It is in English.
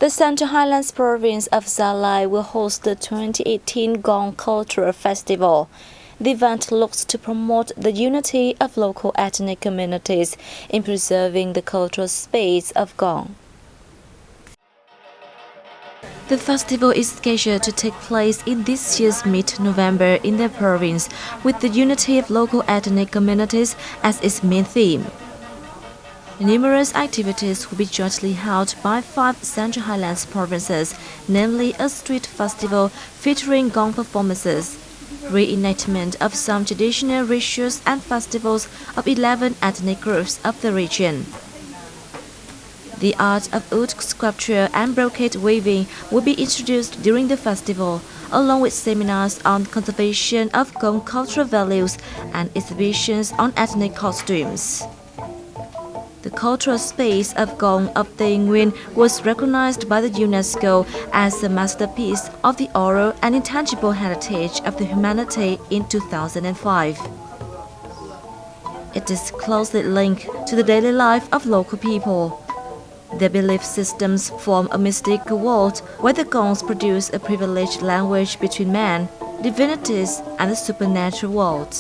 The Central Highlands province of Gia Lai will host the 2018 Gong Cultural Festival. The event looks to promote the unity of local ethnic communities in preserving the cultural space of Gong. The festival is scheduled to take place in this year's mid-November in the province, with the unity of local ethnic communities as its main theme. Numerous activities will be jointly held by 5 Central Highlands provinces, namely a street festival featuring Gong performances, reenactment of some traditional rituals and festivals of 11 ethnic groups of the region. The art of wood sculpture and brocade weaving will be introduced during the festival, along with seminars on conservation of Gong cultural values and exhibitions on ethnic costumes. The cultural space of Gong of the Nguyen was recognized by the UNESCO as a masterpiece of the oral and intangible heritage of the humanity in 2005. It is closely linked to the daily life of local people. Their belief systems form a mystical world where the Gongs produce a privileged language between man, divinities, and the supernatural world.